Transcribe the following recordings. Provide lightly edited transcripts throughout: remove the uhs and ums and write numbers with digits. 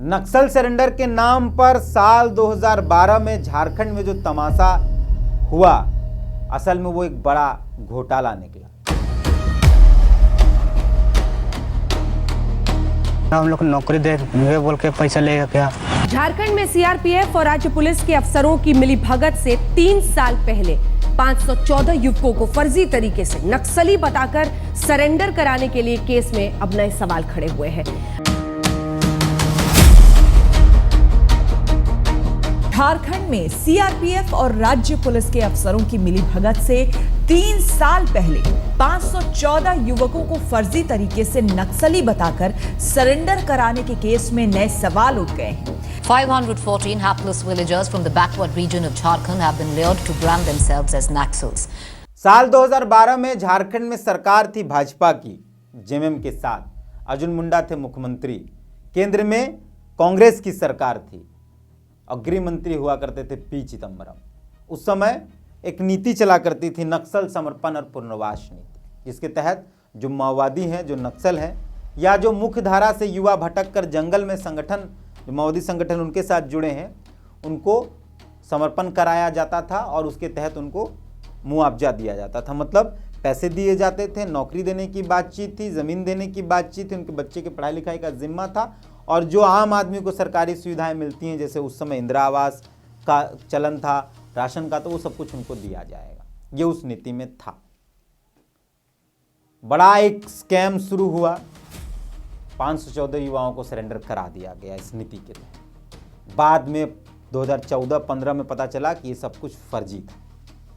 नक्सल surrender के नाम पर साल 2012 में झारखंड में जो तमाशा हुआ, असल में वो एक बड़ा घोटाला निकला। हम लोग नौकरी देंगे बोल के पैसा लेगा क्या? झारखंड में सीआरपीएफ और राज्य पुलिस के अफसरों की मिलीभगत से 3 साल पहले 514 युवकों को फर्जी तरीके से नक्सली बताकर सरेंडर कराने के लिए केस में अब नए सवाल खड़े हुए हैं। झारखंड में सीआरपीएफ और राज्य पुलिस के अफसरों की मिलीभगत से 3 साल पहले 514 युवकों को फर्जी तरीके से नक्सली बताकर सरेंडर कराने के केस में नए सवाल उठ गए हैं। 514 hapless villagers from the backward region of Jharkhand have been lured to brand themselves as Naxals. साल 2012 में झारखंड में सरकार थी भाजपा की, जेएमएम के साथ अर्जुन मुंडा थे मुख्यमंत्री। केंद्र में कांग्रेस की सरकार थी और गृह मंत्री हुआ करते थे पी चिदम्बरम। उस समय एक नीति चला करती थी, नक्सल समर्पण और पुनर्वास नीति, जिसके तहत जो माओवादी हैं, जो नक्सल हैं, या जो मुख्य धारा से युवा भटक कर जंगल में संगठन, जो माओवादी संगठन उनके साथ जुड़े हैं, उनको समर्पण कराया जाता था और उसके तहत उनको मुआवजा दिया जाता था। मतलब पैसे दिए जाते थे, नौकरी देने की बातचीत थी, ज़मीन देने की बातचीत थी, उनके बच्चे की पढ़ाई लिखाई का जिम्मा था। और जो आम आदमी को सरकारी सुविधाएं मिलती हैं, जैसे उस समय इंदिरा आवास का चलन था, राशन का, तो वो सब कुछ उनको दिया जाएगा। ये उस नीति में था। बड़ा एक स्कैम शुरू हुआ, 514 युवाओं को सरेंडर करा दिया गया इस नीति के तहत। बाद में 2014-15 में पता चला कि ये सब कुछ फर्जी था।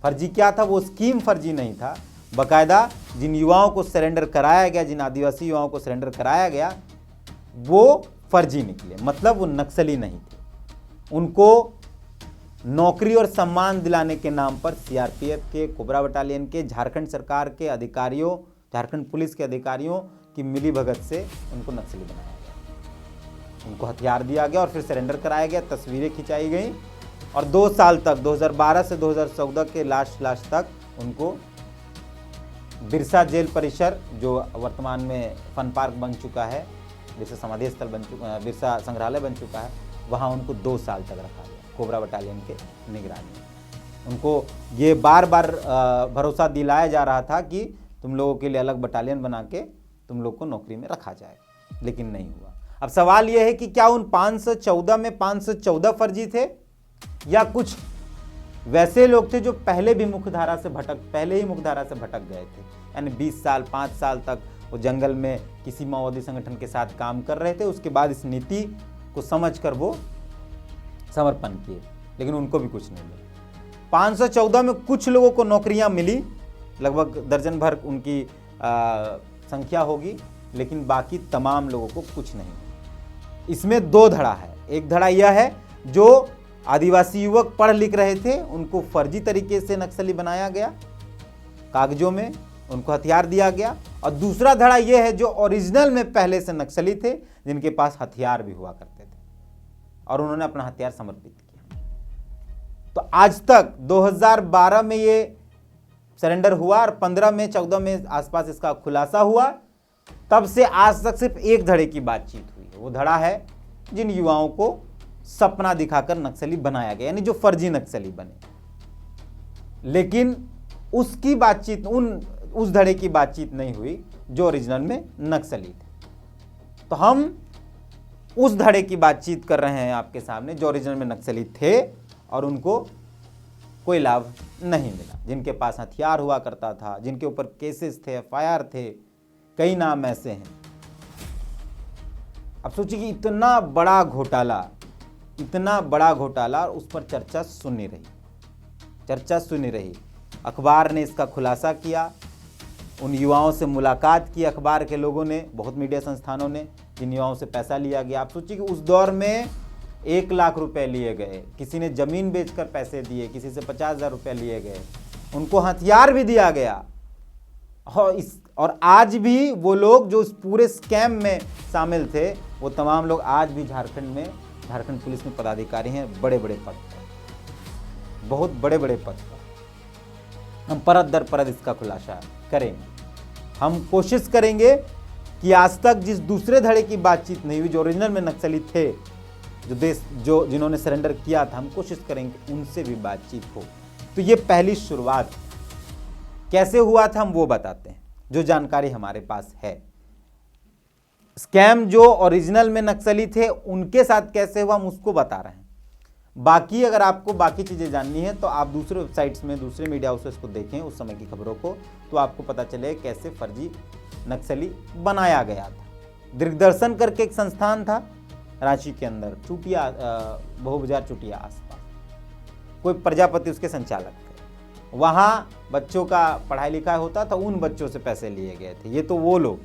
फर्जी क्या था? वो स्कीम फर्जी नहीं था, बाकायदा जिन युवाओं को सरेंडर कराया गया, जिन आदिवासी युवाओं को सरेंडर कराया गया, वो फर्जी निकले। मतलब वो नक्सली नहीं थे। उनको नौकरी और सम्मान दिलाने के नाम पर सीआरपीएफ के, कोबरा बटालियन के, झारखंड सरकार के अधिकारियों, झारखंड पुलिस के अधिकारियों की मिलीभगत से उनको नक्सली बनाया गया। उनको हथियार दिया गया और फिर सरेंडर कराया गया, तस्वीरें खिंचाई गई और 2 साल तक, 2012 से 2014 के लास्ट तक उनको बिरसा जेल परिसर, जो वर्तमान में फन पार्क बन चुका है, बिरसा समाधि स्थल बन चुका है, बिरसा संग्रहालय बन चुका है, वहाँ उनको 2 साल तक रखा गया कोबरा बटालियन के निगरानी में। उनको ये बार बार भरोसा दिलाया जा रहा था कि तुम लोगों के लिए अलग बटालियन बना के तुम लोग को नौकरी में रखा जाएगा, लेकिन नहीं हुआ। अब सवाल यह है कि क्या उन 514 में 514 फर्जी थे या कुछ वैसे लोग थे जो पहले ही मुख्यधारा से भटक गए थे, यानी 20 साल 5 साल तक वो जंगल में किसी माओवादी संगठन के साथ काम कर रहे थे। उसके बाद इस नीति को समझकर वो समर्पण किए, लेकिन उनको भी कुछ नहीं मिला। 514 में कुछ लोगों को नौकरियां मिली, लगभग दर्जन भर उनकी संख्या होगी, लेकिन बाकी तमाम लोगों को कुछ नहीं मिला। इसमें 2 धड़ा है। एक धड़ा यह है जो आदिवासी युवक पढ़ लिख रहे थे, उनको फर्जी तरीके से नक्सली बनाया गया, कागजों में उनको हथियार दिया गया। और दूसरा धड़ा यह है जो ओरिजिनल में पहले से नक्सली थे, जिनके पास हथियार भी हुआ करते थे और उन्होंने अपना हथियार समर्पित किया। तो आज तक 2012 में ये सरेंडर हुआ और 15 में 14 में आसपास इसका खुलासा हुआ। तब से आज तक सिर्फ एक धड़े की बातचीत हुई है। वो धड़ा है जिन युवाओं को सपना दिखाकर नक्सली बनाया गया, यानी जो फर्जी नक्सली बने। लेकिन उसकी बातचीत, उस धड़े की बातचीत नहीं हुई जो ओरिजिनल में नक्सली थे। तो हम उस धड़े की बातचीत कर रहे हैं आपके सामने, जो ओरिजिनल में नक्सली थे और उनको कोई लाभ नहीं मिला, जिनके पास हथियार हुआ करता था, जिनके ऊपर केसेस थे, एफआईआर थे, कई नाम ऐसे हैं। अब सोचिए कि इतना बड़ा घोटाला, और उस पर चर्चा सुनी रही। अखबार ने इसका खुलासा किया, उन युवाओं से मुलाकात की अखबार के लोगों ने, बहुत मीडिया संस्थानों ने, जिन युवाओं से पैसा लिया गया। आप सोचिए कि उस दौर में 1 लाख रुपए लिए गए, किसी ने जमीन बेचकर पैसे दिए, किसी से 50,000 रुपये लिए गए, उनको हथियार भी दिया गया। और आज भी वो लोग जो इस पूरे स्कैम में शामिल थे, वो तमाम लोग आज भी झारखंड पुलिस में पदाधिकारी हैं, बड़े बड़े पद पर, बहुत बड़े बड़े पद पर। हम परत दर परत इसका खुलासा करेंगे। हम कोशिश करेंगे कि आज तक जिस दूसरे धड़े की बातचीत नहीं हुई, जो ओरिजिनल में नक्सली थे, जिन्होंने सरेंडर किया था, हम कोशिश करेंगे उनसे भी बातचीत हो। तो ये पहली शुरुआत कैसे हुआ था हम वो बताते हैं, जो जानकारी हमारे पास है। स्कैम जो ओरिजिनल में नक्सली थे उनके साथ कैसे हुआ हम उसको बता रहे हैं। बाकी अगर आपको बाकी चीजें जाननी है तो आप दूसरे वेबसाइट्स में, दूसरे मीडिया हाउसेस को देखें उस समय की खबरों को, तो आपको पता चले कैसे फर्जी नक्सली बनाया गया था। दिग्दर्शन करके एक संस्थान था रांची के अंदर, चुटिया, बहुबाजार चुटिया आसपास, कोई प्रजापति उसके संचालक थे। वहाँ बच्चों का पढ़ाई लिखाई होता था, उन बच्चों से पैसे लिए गए थे। ये तो वो लोग।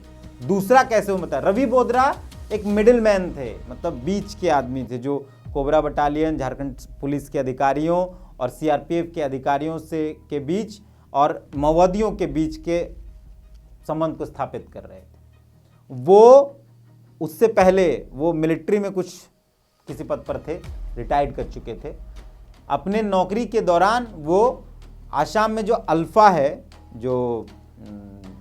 दूसरा कैसे हो बता, रवि बोदरा एक मिडिल मैन थे, मतलब बीच के आदमी थे, जो कोबरा बटालियन, झारखंड पुलिस के अधिकारियों और सीआरपीएफ के अधिकारियों के बीच और माओवादियों के बीच के संबंध को स्थापित कर रहे थे। वो उससे पहले वो मिलिट्री में कुछ किसी पद पर थे, रिटायर्ड कर चुके थे। अपने नौकरी के दौरान वो आसाम में जो अल्फा है, जो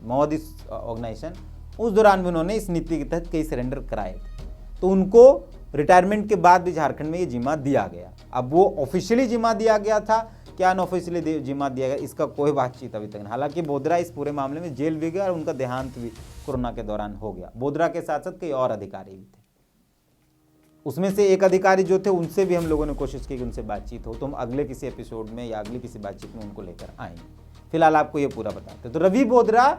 माओवादी ऑर्गेनाइजेशन, उस दौरान भी उन्होंने इस नीति के तहत कई सरेंडर कराए थे। तो उनको रिटायरमेंट के बाद भी झारखंड में ये जिम्मा दिया गया। अब वो ऑफिशियली जिम्मा दिया गया था, क्या अनऑफिशियली जिम्मा दिया गया, इसका कोई बातचीत अभी तक नहीं। हालांकि बोदरा इस पूरे मामले में जेल भी गया और उनका देहांत भी कोरोना के दौरान हो गया। बोदरा के साथ साथ कई और अधिकारी भी थे। उसमें से एक अधिकारी जो थे उनसे भी हम लोगों ने कोशिश की कि उनसे बातचीत हो, तो हम अगले किसी एपिसोड में या अगली किसी बातचीत में उनको लेकर आएंगे। फिलहाल आपको ये पूरा बताते। तो रवि बोदरा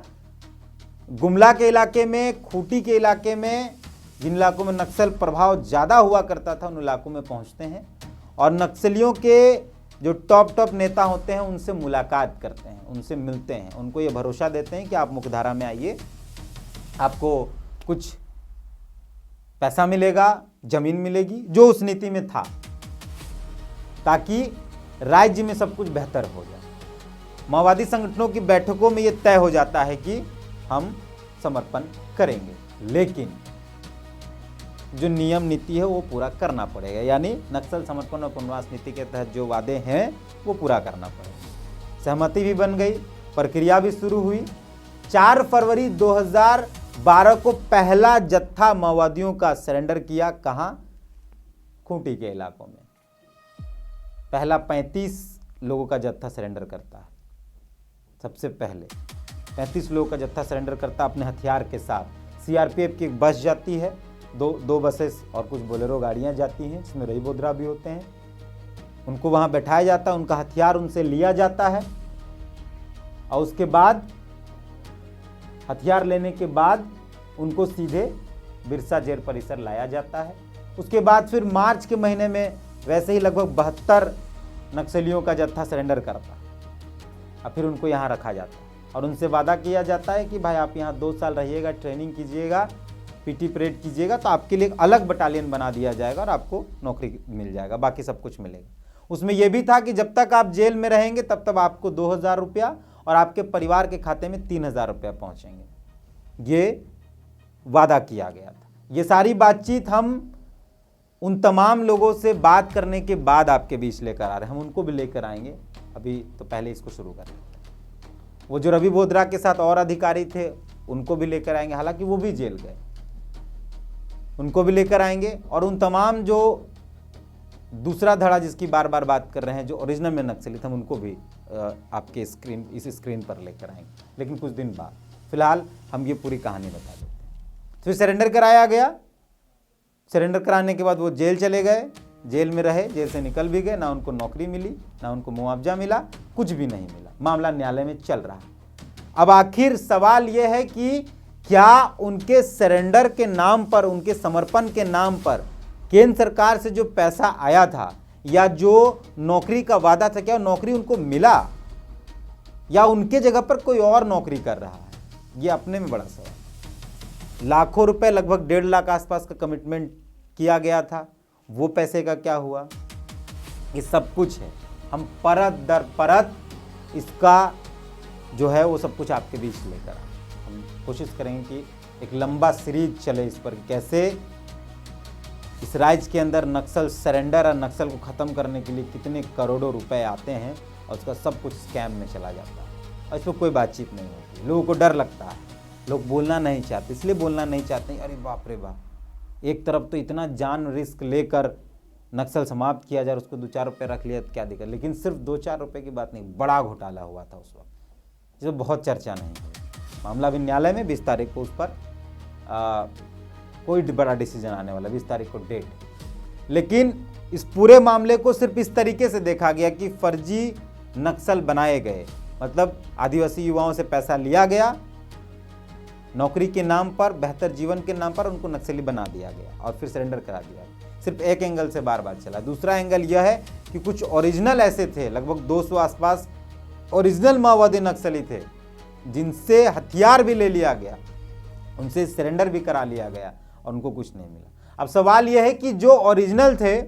गुमला के इलाके में, खूंटी के इलाके में, जिन इलाकों में नक्सल प्रभाव ज़्यादा हुआ करता था, उन इलाकों में पहुंचते हैं और नक्सलियों के जो टॉप नेता होते हैं उनसे मुलाकात करते हैं, उनसे मिलते हैं, उनको ये भरोसा देते हैं कि आप मुख्यधारा में आइए, आपको कुछ पैसा मिलेगा, जमीन मिलेगी, जो उस नीति में था, ताकि राज्य में सब कुछ बेहतर हो जाए। माओवादी संगठनों की बैठकों में यह तय हो जाता है कि हम समर्पण करेंगे, लेकिन जो नियम नीति है वो पूरा करना पड़ेगा। यानी नक्सल समर्पण और पुनर्वास नीति के तहत जो वादे हैं वो पूरा करना पड़ेगा। सहमति भी बन गई, प्रक्रिया भी शुरू हुई। 4 फरवरी 2012 को पहला जत्था माओवादियों का सरेंडर किया। कहां? खूंटी के इलाकों में पहला 35 लोगों का जत्था सरेंडर करता है। सबसे पहले 35 लोगों का जत्था सरेंडर करता अपने हथियार के साथ। सीआरपीएफ की एक बस जाती है, दो बसेस और कुछ बोलेरो गाड़ियां जाती हैं, जिसमें रवि बोदरा भी होते हैं। उनको वहां बैठाया जाता है, उनका हथियार उनसे लिया जाता है और उसके बाद हथियार लेने के बाद उनको सीधे बिरसा जेल परिसर लाया जाता है। उसके बाद फिर मार्च के महीने में वैसे ही लगभग 72 नक्सलियों का जत्था सरेंडर करता और फिर उनको यहाँ रखा जाता है और उनसे वादा किया जाता है कि भाई आप यहाँ 2 साल रहिएगा, ट्रेनिंग कीजिएगा, पीटी परेड कीजिएगा, तो आपके लिए एक अलग बटालियन बना दिया जाएगा और आपको नौकरी मिल जाएगा, बाकी सब कुछ मिलेगा। उसमें यह भी था कि जब तक आप जेल में रहेंगे तब तक आपको 2000 रुपया और आपके परिवार के खाते में 3000 रुपया पहुंचेंगे। ये वादा किया गया था। ये सारी बातचीत हम उन तमाम लोगों से बात करने के बाद आपके बीच लेकर आ रहे हैं। हम उनको भी लेकर आएंगे, अभी तो पहले इसको शुरू करें। वो जो रवि बोदरा के साथ और अधिकारी थे उनको भी लेकर आएंगे, हालांकि वो भी जेल गए, उनको भी लेकर आएंगे। और उन तमाम जो दूसरा धड़ा जिसकी बार बार बात कर रहे हैं, जो ओरिजिनल में नक्सली थे, हम उनको भी आपके इस स्क्रीन पर लेकर आएंगे, लेकिन कुछ दिन बाद। फिलहाल हम ये पूरी कहानी बता देते हैं। फिर सरेंडर कराया गया। सरेंडर कराने के बाद वो जेल चले गए, जेल में रहे, जेल से निकल भी गए। ना उनको नौकरी मिली, ना उनको मुआवजा मिला, कुछ भी नहीं मिला। मामला न्यायालय में चल रहा है। अब आखिर सवाल यह है कि क्या उनके सरेंडर के नाम पर, उनके समर्पण के नाम पर केंद्र सरकार से जो पैसा आया था या जो नौकरी का वादा था, क्या नौकरी उनको मिला या उनके जगह पर कोई और नौकरी कर रहा है? ये अपने में बड़ा सवाल। लाखों रुपए, लगभग 1.5 लाख आसपास का कमिटमेंट किया गया था, वो पैसे का क्या हुआ? ये सब कुछ है। हम परत दर परत इसका जो है वो सब कुछ आपके बीच लेकर हम कोशिश करेंगे कि एक लंबा सीरीज चले इस पर, कैसे इस राज्य के अंदर नक्सल सरेंडर और नक्सल को ख़त्म करने के लिए कितने करोड़ों रुपए आते हैं और उसका सब कुछ स्कैम में चला जाता है और इस पर कोई बातचीत नहीं होती। लोगों को डर लगता है लोग बोलना नहीं चाहते, इसलिए बोलना नहीं चाहते। अरे बाप रे बाप, एक तरफ तो इतना जान रिस्क लेकर नक्सल समाप्त किया जाए, उसको 2-4 रुपये रख लिया तो क्या दिक्कत, लेकिन सिर्फ 2-4 रुपये की बात नहीं, बड़ा घोटाला हुआ था उस वक्त, जो बहुत चर्चा नहीं हुई। मामला अभी न्यायालय में 20 तारीख को उस पर कोई बड़ा डिसीजन आने वाला, 20 तारीख को डेट। लेकिन इस पूरे मामले को सिर्फ इस तरीके से देखा गया कि फर्जी नक्सल बनाए गए, मतलब आदिवासी युवाओं से पैसा लिया गया, नौकरी के नाम पर, बेहतर जीवन के नाम पर उनको नक्सली बना दिया गया और फिर सरेंडर करा दिया गया। सिर्फ एक एंगल से बार बार चला। दूसरा एंगल यह है कि कुछ ओरिजिनल ऐसे थे, लगभग 200 आसपास ओरिजिनल माओवादी नक्सली थे, जिनसे हथियार भी ले लिया गया, उनसे सरेंडर भी करा लिया गया और उनको कुछ नहीं मिला। अब सवाल यह है कि जो ओरिजिनल थे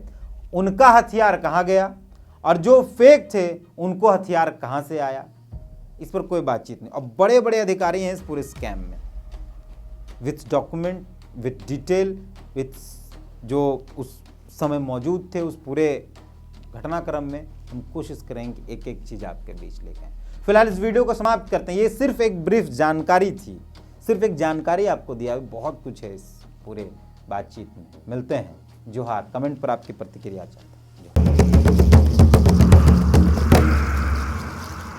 उनका हथियार कहाँ गया और जो फेक थे उनको हथियार कहाँ से आया, इस पर कोई बातचीत नहीं। और बड़े बड़े अधिकारी हैं इस पूरे स्कैम में, with document, with detail, with जो उस समय मौजूद थे उस पूरे घटनाक्रम में। हम कोशिश करेंगे कि एक एक चीज़ आपके बीच लेके आएं। फिलहाल इस वीडियो को समाप्त करते हैं। ये सिर्फ एक ब्रीफ जानकारी थी, सिर्फ एक जानकारी आपको दिया, बहुत कुछ है इस पूरे बातचीत में। मिलते हैं। जोहार। कमेंट पर आपकी प्रतिक्रिया चाहता हूं।